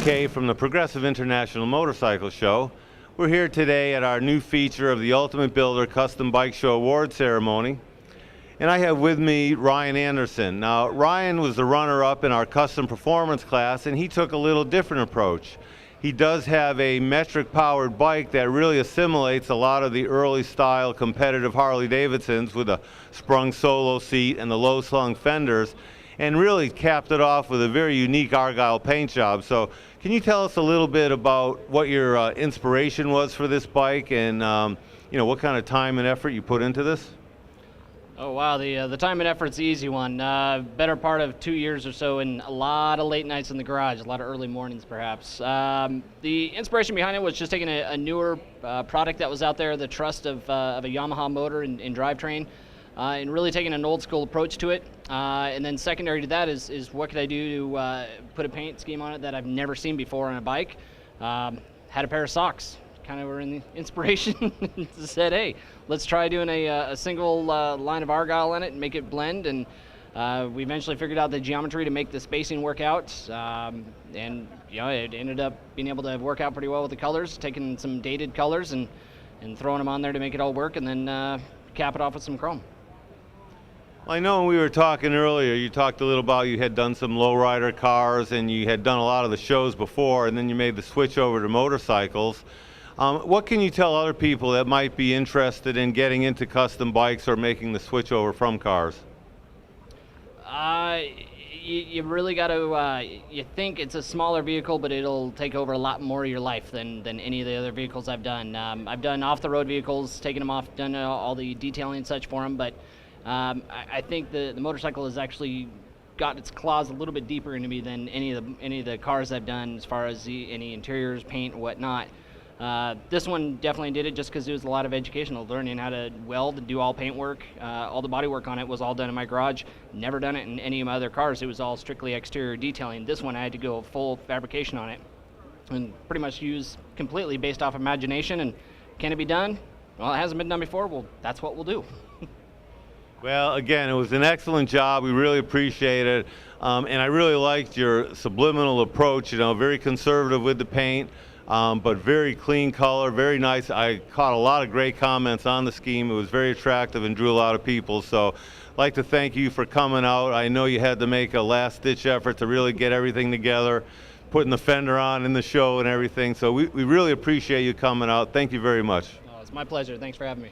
Kay from the Progressive International Motorcycle Show. We're here today at our new feature of the Ultimate Builder Custom Bike Show Award Ceremony. And I have with me Ryan Anderson. Now, Ryan was the runner-up in our custom performance class, and he took a little different approach. He does have a metric-powered bike that really assimilates a lot of the early style competitive Harley-Davidsons with a sprung solo seat and the low-slung fenders, and really capped it off with a very unique Argyle paint job. So can you tell us a little bit about what your inspiration was for this bike and what kind of time and effort you put into this? Oh wow, the time and effort's the easy one. Better part of 2 years or so, and a lot of late nights in the garage, a lot of early mornings perhaps. The inspiration behind it was just taking a newer product that was out there, the trust of a Yamaha motor and drivetrain, and really taking an old school approach to it. And then secondary to that is what could I do to put a paint scheme on it that I've never seen before on a bike. Had a pair of socks. Kind of were in the inspiration said, hey, let's try doing a single line of Argyle in it and make it blend. And we eventually figured out the geometry to make the spacing work out. And it ended up being able to work out pretty well with the colors, taking some dated colors and throwing them on there to make it all work, and then cap it off with some chrome. Well, I know when we were talking earlier, you talked a little about you had done some lowrider cars and you had done a lot of the shows before, and then you made the switch over to motorcycles. What can you tell other people that might be interested in getting into custom bikes or making the switch over from cars? You really got to, you think it's a smaller vehicle, but it'll take over a lot more of your life than any of the other vehicles I've done. I've done off-the-road vehicles, taken them off, done all the detailing and such for them, but I think the motorcycle has actually got its claws a little bit deeper into me than any of the cars I've done as far as any interiors, paint, and whatnot. This one definitely did it just because it was a lot of educational learning how to weld and do all paint work. All the body work on it was all done in my garage. Never done it in any of my other cars. It was all strictly exterior detailing. This one I had to go full fabrication on it and pretty much use completely based off imagination. And can it be done? Well, it hasn't been done before. Well, that's what we'll do. Well, again, it was an excellent job. We really appreciate it. And I really liked your subliminal approach, very conservative with the paint. But very clean color, very nice. I caught a lot of great comments on the scheme. It was very attractive and drew a lot of people. So I'd like to thank you for coming out. I know you had to make a last-ditch effort to really get everything together, putting the fender on in the show and everything. So we really appreciate you coming out. Thank you very much. Oh, it's my pleasure. Thanks for having me.